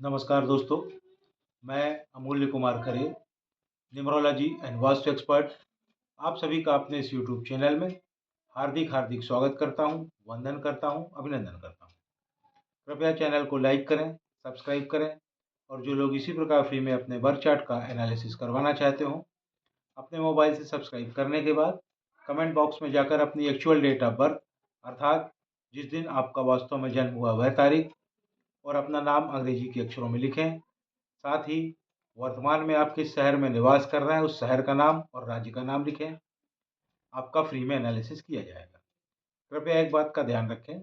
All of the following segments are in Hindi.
नमस्कार दोस्तों, मैं अमूल्य Kumar Khare, numerology and vastu expert, आप सभी का अपने इस यूट्यूब चैनल में हार्दिक हार्दिक स्वागत करता हूं, वंदन करता हूं, अभिनंदन करता हूं। कृपया चैनल को लाइक करें, सब्सक्राइब करें और जो लोग इसी प्रकार फ्री में अपने बर्थ चार्ट का एनालिसिस करवाना चाहते हो, अपने मोबाइल से सब्सक्राइब करने के बाद कमेंट बॉक्स में जाकर अपनी एक्चुअल डेट ऑफ बर्थ अर्थात जिस दिन आपका वास्तव में जन्म हुआ वह तारीख और अपना नाम अंग्रेजी के अक्षरों में लिखें। साथ ही वर्तमान में आप किस शहर में निवास कर रहे हैं उस शहर का नाम और राज्य का नाम लिखें। आपका फ्री में एनालिसिस किया जाएगा। कृपया एक बात का ध्यान रखें,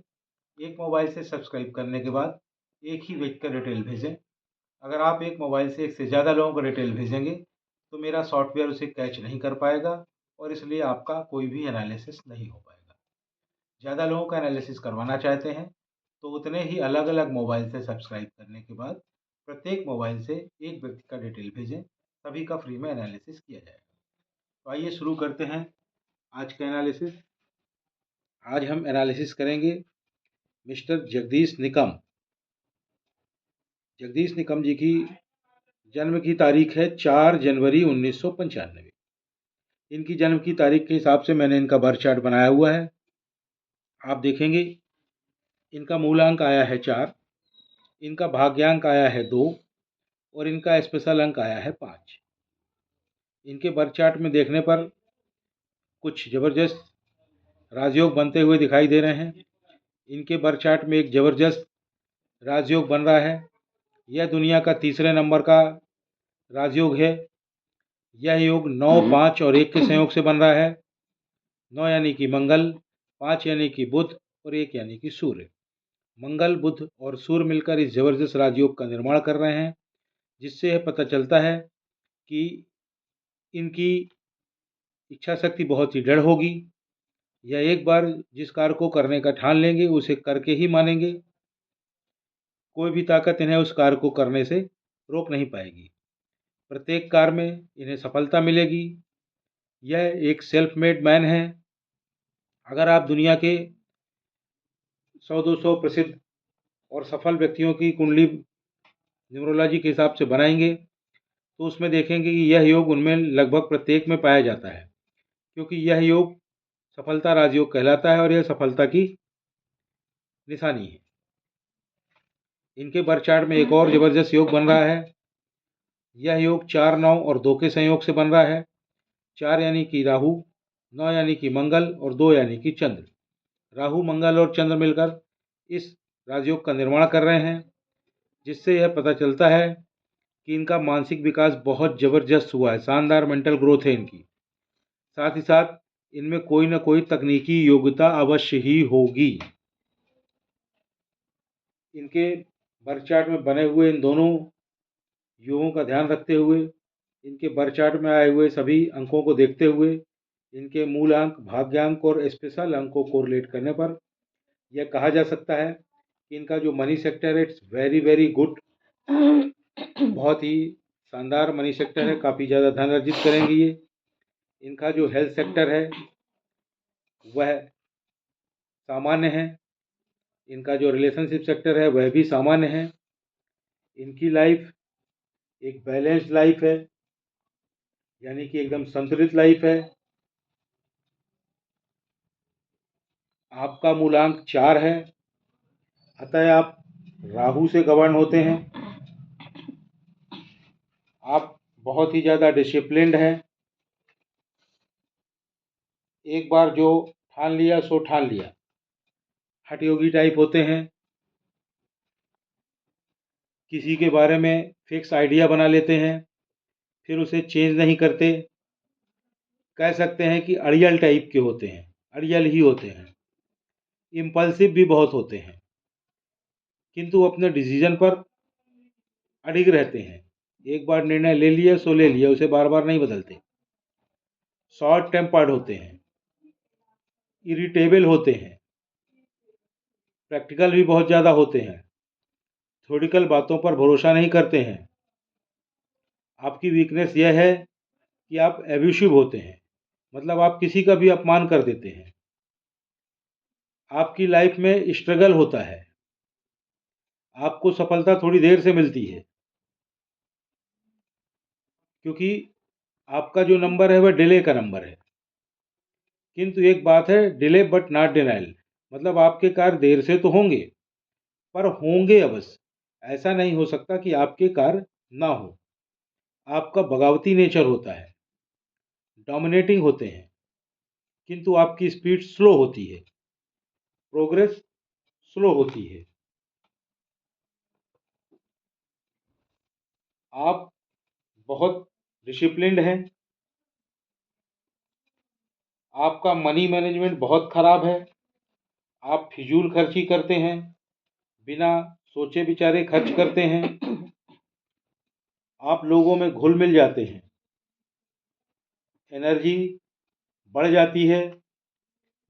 एक मोबाइल से सब्सक्राइब करने के बाद एक ही व्यक्ति का डिटेल भेजें। अगर आप एक मोबाइल से एक से ज़्यादा लोगों का डिटेल भेजेंगे तो मेरा सॉफ्टवेयर उसे कैच नहीं कर पाएगा और इसलिए आपका कोई भी एनालिसिस नहीं हो पाएगा। ज़्यादा लोगों का एनालिसिस करवाना चाहते हैं तो उतने ही अलग अलग मोबाइल से सब्सक्राइब करने के बाद प्रत्येक मोबाइल से एक व्यक्ति का डिटेल भेजें, सभी का फ्री में एनालिसिस किया जाएगा। तो आइए शुरू करते हैं आज का एनालिसिस। आज हम एनालिसिस करेंगे मिस्टर जगदीश निकम। जगदीश निकम जी की जन्म की तारीख है 4 जनवरी 1995। इनकी जन्म की तारीख के हिसाब से मैंने इनका बर्थ चार्ट बनाया हुआ है। आप देखेंगे इनका मूलांक आया है 4, इनका भाग्यांक आया है 2 और इनका स्पेशल अंक आया है 5। इनके बर्थ चार्ट में देखने पर कुछ ज़बरदस्त राजयोग बनते हुए दिखाई दे रहे हैं। इनके बर्थ चार्ट में एक ज़बरदस्त राजयोग बन रहा है। यह दुनिया का तीसरे नंबर का राजयोग है। यह योग 9, 5 और 1 के संयोग से बन रहा है। 9 यानी कि मंगल, 5 यानी कि बुध और 1 यानी कि सूर्य। मंगल, बुध और सूर्य मिलकर इस ज़बरदस्त राजयोग का निर्माण कर रहे हैं, जिससे यह पता चलता है कि इनकी इच्छा शक्ति बहुत ही दृढ़ होगी। यह एक बार जिस कार्य को करने का ठान लेंगे उसे करके ही मानेंगे। कोई भी ताकत इन्हें उस कार्य को करने से रोक नहीं पाएगी। प्रत्येक कार्य में इन्हें सफलता मिलेगी। यह एक सेल्फ मेड मैन है। अगर आप दुनिया के 100-200 प्रसिद्ध और सफल व्यक्तियों की कुंडली न्यूमरोलॉजी के हिसाब से बनाएंगे तो उसमें देखेंगे कि यह योग उनमें लगभग प्रत्येक में पाया जाता है, क्योंकि यह योग सफलता राजयोग कहलाता है और यह सफलता की निशानी है। इनके बर्थ चार्ट में एक और ज़बरदस्त योग बन रहा है। यह योग 4, 9 और 2 के संयोग से बन रहा है। 4 यानी कि राहु, 9 यानी कि मंगल और 2 यानी कि चंद्र। राहु, मंगल और चंद्र मिलकर इस राजयोग का निर्माण कर रहे हैं, जिससे यह पता चलता है कि इनका मानसिक विकास बहुत ज़बरदस्त हुआ है। शानदार मेंटल ग्रोथ है इनकी। साथ ही साथ इनमें कोई ना कोई तकनीकी योग्यता अवश्य ही होगी। इनके बर्थ चार्ट में बने हुए इन दोनों योगों का ध्यान रखते हुए, इनके बर्थ चार्ट में आए हुए सभी अंकों को देखते हुए, इनके मूल अंक, भाग्यांक और स्पेशल अंक को कोरिलेट करने पर यह कहा जा सकता है कि इनका जो मनी सेक्टर है इट्स वेरी वेरी गुड। बहुत ही शानदार मनी सेक्टर है, काफ़ी ज़्यादा धन अर्जित करेंगे ये। इनका जो हेल्थ सेक्टर है वह सामान्य है। इनका जो रिलेशनशिप सेक्टर है वह भी सामान्य है। इनकी लाइफ एक बैलेंस्ड लाइफ है, यानी कि एकदम संतुलित लाइफ है। आपका मूलांक 4 है, अतः आप राहु से गवर्न होते हैं। आप बहुत ही ज़्यादा डिसिप्लिन्ड हैं। एक बार जो ठान लिया सो ठान लिया। हठयोगी टाइप होते हैं। किसी के बारे में फिक्स आइडिया बना लेते हैं, फिर उसे चेंज नहीं करते। कह सकते हैं कि अड़ियल टाइप के होते हैं, अड़ियल ही होते हैं। इम्पल्सिव भी बहुत होते हैं, किंतु अपने डिसीजन पर अडिग रहते हैं। एक बार निर्णय ले लिया सो ले लिया, उसे बार बार नहीं बदलते। शॉर्ट टेम्पर्ड होते हैं, इरिटेबल होते हैं, प्रैक्टिकल भी बहुत ज़्यादा होते हैं, थ्योरिटिकल बातों पर भरोसा नहीं करते हैं। आपकी वीकनेस यह है कि आप एब्यूसिव होते हैं, मतलब आप किसी का भी अपमान कर देते हैं। आपकी लाइफ में स्ट्रगल होता है, आपको सफलता थोड़ी देर से मिलती है, क्योंकि आपका जो नंबर है वह डिले का नंबर है। किंतु एक बात है, डिले बट नॉट डिनाइल, मतलब आपके कार्य देर से तो होंगे, पर होंगे अवश्य। ऐसा नहीं हो सकता कि आपके कार्य ना हो। आपका बगावती नेचर होता है, डोमिनेटिंग होते हैं, किंतु आपकी स्पीड स्लो होती है, प्रोग्रेस स्लो होती है। आप बहुत डिसिप्लिन्ड हैं, आपका मनी मैनेजमेंट बहुत खराब है, आप फिजूल खर्ची करते हैं, बिना सोचे विचारे खर्च करते हैं, आप लोगों में घुल मिल जाते हैं, एनर्जी बढ़ जाती है,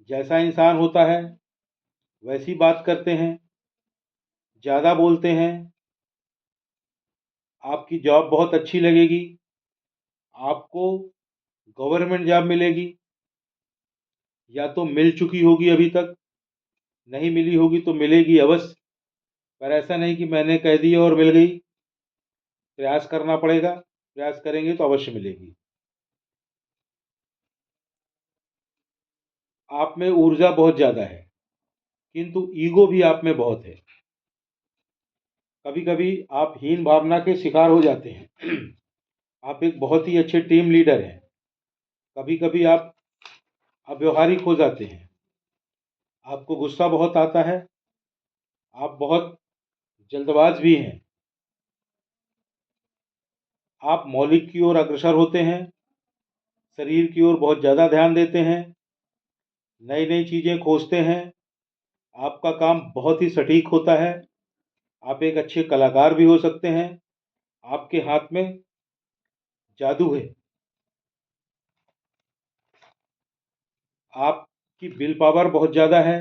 जैसा इंसान होता है वैसी बात करते हैं, ज़्यादा बोलते हैं, आपकी जॉब बहुत अच्छी लगेगी, आपको गवर्नमेंट जॉब मिलेगी, या तो मिल चुकी होगी अभी तक, नहीं मिली होगी तो मिलेगी अवश्य। पर ऐसा नहीं कि मैंने कह दिया और मिल गई, प्रयास करना पड़ेगा, प्रयास करेंगे तो अवश्य मिलेगी। आप में ऊर्जा बहुत ज़्यादा है, किंतु ईगो भी आप में बहुत है। कभी कभी आप हीन भावना के शिकार हो जाते हैं। आप एक बहुत ही अच्छे टीम लीडर हैं, कभी कभी आप अव्यवहारिक हो जाते हैं, आपको गुस्सा बहुत आता है, आप बहुत जल्दबाज भी हैं, आप मौलिक की ओर अग्रसर होते हैं, शरीर की ओर बहुत ज़्यादा ध्यान देते हैं, नई नई चीज़ें खोजते हैं, आपका काम बहुत ही सटीक होता है, आप एक अच्छे कलाकार भी हो सकते हैं, आपके हाथ में जादू है, आपकी विल पावर बहुत ज़्यादा है,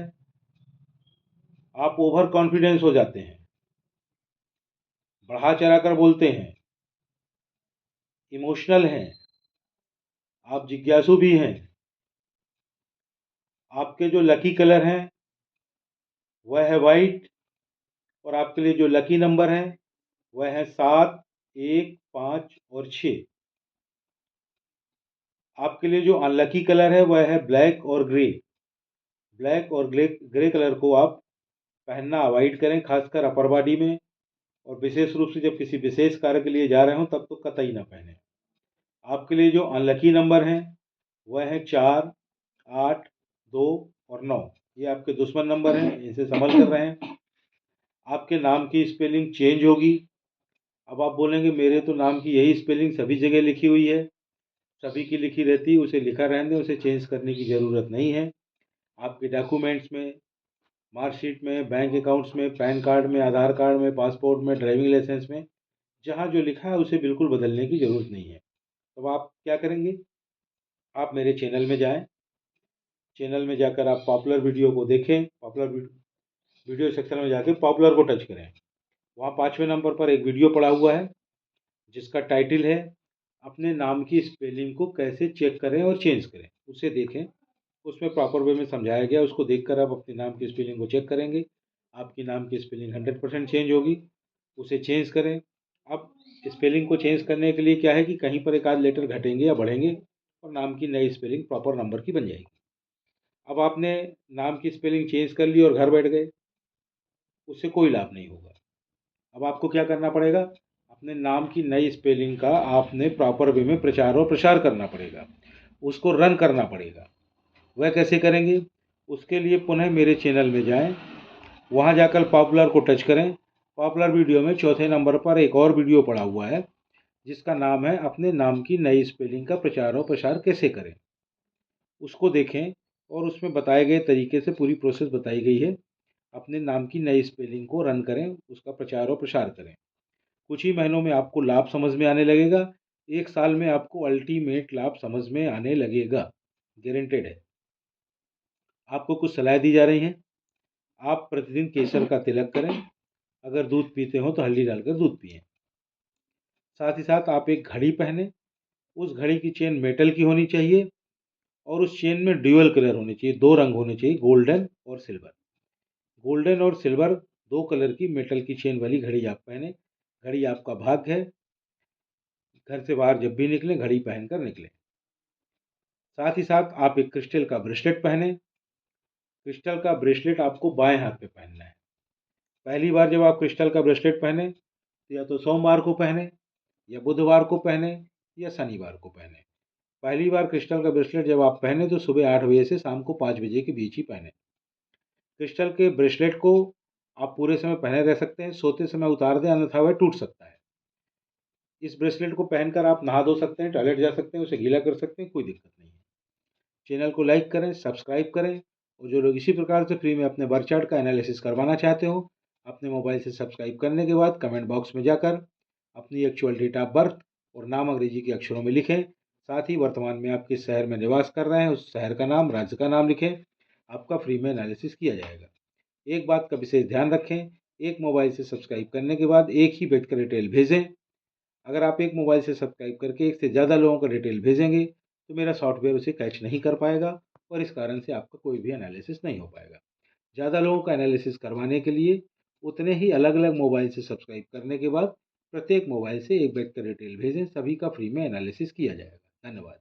आप ओवर कॉन्फिडेंस हो जाते हैं, बढ़ा चढ़ा कर बोलते हैं, इमोशनल हैं, आप जिज्ञासु भी हैं। आपके जो लकी कलर हैं वह है वाइट, और आपके लिए जो लकी नंबर है वह है 7, 1, 5 और 6। आपके लिए जो अनलकी कलर है वह है ब्लैक और ग्रे। ब्लैक और ग्रे ग्रे कलर को आप पहनना अवॉइड करें, खासकर अपर बॉडी में, और विशेष रूप से जब किसी विशेष कार्य के लिए जा रहे हो तब तो कतई ना पहने। आपके लिए जो अनलकी नंबर हैं वह है 4, 8, 2 और 9। ये आपके दुश्मन नंबर हैं, इनसे संभल कर रहें। आपके नाम की स्पेलिंग चेंज होगी। अब आप बोलेंगे मेरे तो नाम की यही स्पेलिंग सभी जगह लिखी हुई है, सभी की लिखी रहती है, उसे लिखा रहने दें, उसे चेंज करने की ज़रूरत नहीं है। आपके डॉक्यूमेंट्स में, मार्कशीट में, बैंक अकाउंट्स में, पैन कार्ड में, आधार कार्ड में, पासपोर्ट में, ड्राइविंग लाइसेंस में, जहाँ जो लिखा है उसे बिल्कुल बदलने की ज़रूरत नहीं है। तो आप क्या करेंगे, आप मेरे चैनल में जाएं, चैनल में जाकर आप पॉपुलर वीडियो को देखें, पॉपुलर वीडियो सेक्शन में जाकर पॉपुलर को टच करें। वहाँ 5वें नंबर पर एक वीडियो पड़ा हुआ है जिसका टाइटल है अपने नाम की स्पेलिंग को कैसे चेक करें और चेंज करें, उसे देखें। उसमें प्रॉपर वे में समझाया गया, उसको देखकर आप अपने नाम की स्पेलिंग को चेक करेंगे, आपकी नाम की स्पेलिंग 100% चेंज होगी। उसे चेंज करें। अब स्पेलिंग को चेंज करने के लिए क्या है कि कहीं पर एक आध लेटर घटेंगे या बढ़ेंगे और नाम की नई स्पेलिंग प्रॉपर नंबर की बन जाएगी। अब आपने नाम की स्पेलिंग चेंज कर ली और घर बैठ गए, उससे कोई लाभ नहीं होगा। अब आपको क्या करना पड़ेगा, अपने नाम की नई स्पेलिंग का आपने प्रॉपर वे में प्रचार और प्रसार करना पड़ेगा, उसको रन करना पड़ेगा। वह कैसे करेंगे, उसके लिए पुनः मेरे चैनल में जाएं, वहां जाकर पॉपुलर को टच करें। पॉपुलर वीडियो में चौथे नंबर पर एक और वीडियो पड़ा हुआ है जिसका नाम है अपने नाम की नई स्पेलिंग का प्रचार और प्रसार कैसे करें। उसको देखें और उसमें बताए गए तरीके से पूरी प्रोसेस बताई गई है। अपने नाम की नई स्पेलिंग को रन करें, उसका प्रचार और प्रसार करें। कुछ ही महीनों में आपको लाभ समझ में आने लगेगा। 1 साल में आपको अल्टीमेट लाभ समझ में आने लगेगा, गारंटेड है। आपको कुछ सलाह दी जा रही हैं। आप प्रतिदिन केसर का तिलक करें, अगर दूध पीते हो तो हल्दी डालकर दूध पिएं। साथ ही साथ आप एक घड़ी पहने, उस घड़ी की चेन मेटल की होनी चाहिए और उस चेन में ड्यूअल कलर होने चाहिए, 2 रंग होने चाहिए, गोल्डन और सिल्वर। गोल्डन और सिल्वर 2 कलर की मेटल की चेन वाली घड़ी आप पहने। घड़ी आपका भाग्य है। घर से बाहर जब भी निकलें घड़ी पहनकर निकलें। साथ ही साथ आप एक क्रिस्टल का ब्रेसलेट पहने। क्रिस्टल का ब्रेसलेट आपको बाएं हाथ पे पहनना है। पहली बार जब आप क्रिस्टल का ब्रेसलेट पहने तो या तो सोमवार को पहने, या बुधवार को पहने, या शनिवार को पहने। पहली बार क्रिस्टल का ब्रेसलेट जब आप पहने तो सुबह 8 बजे से शाम को 5 बजे के बीच ही पहने। क्रिस्टल के ब्रेसलेट को आप पूरे समय पहने रह सकते हैं, सोते समय उतार दें अन्यथा वह टूट सकता है। इस ब्रेसलेट को पहनकर आप नहा धो सकते हैं, टॉयलेट जा सकते हैं, उसे गीला कर सकते हैं, कोई दिक्कत नहीं है। चैनल को लाइक करें, सब्सक्राइब करें, और जो लोग इसी प्रकार से फ्री में अपने बर्थ चार्ट का एनालिसिस करवाना चाहते हो, अपने मोबाइल से सब्सक्राइब करने के बाद कमेंट बॉक्स में जाकर अपनी एक्चुअल डेट ऑफ बर्थ और नाम अंग्रेजी के अक्षरों में लिखें। साथ ही वर्तमान में आप किस शहर में निवास कर रहे हैं उस शहर का नाम, राज्य का नाम लिखें। आपका फ्री में एनालिसिस किया जाएगा। एक बात का विशेष ध्यान रखें, एक मोबाइल से सब्सक्राइब करने के बाद एक ही व्यक्ति का डिटेल भेजें। अगर आप एक मोबाइल से सब्सक्राइब करके एक से ज़्यादा लोगों का डिटेल भेजेंगे तो मेरा सॉफ्टवेयर उसे कैच नहीं कर पाएगा और इस कारण से आपका कोई भी एनालिसिस नहीं हो पाएगा। ज़्यादा लोगों का एनालिसिस करवाने के लिए उतने ही अलग अलग मोबाइल से सब्सक्राइब करने के बाद प्रत्येक मोबाइल से एक व्यक्ति का डिटेल भेजें। सभी का फ्री में एनालिसिस किया जाएगा। धन्यवाद।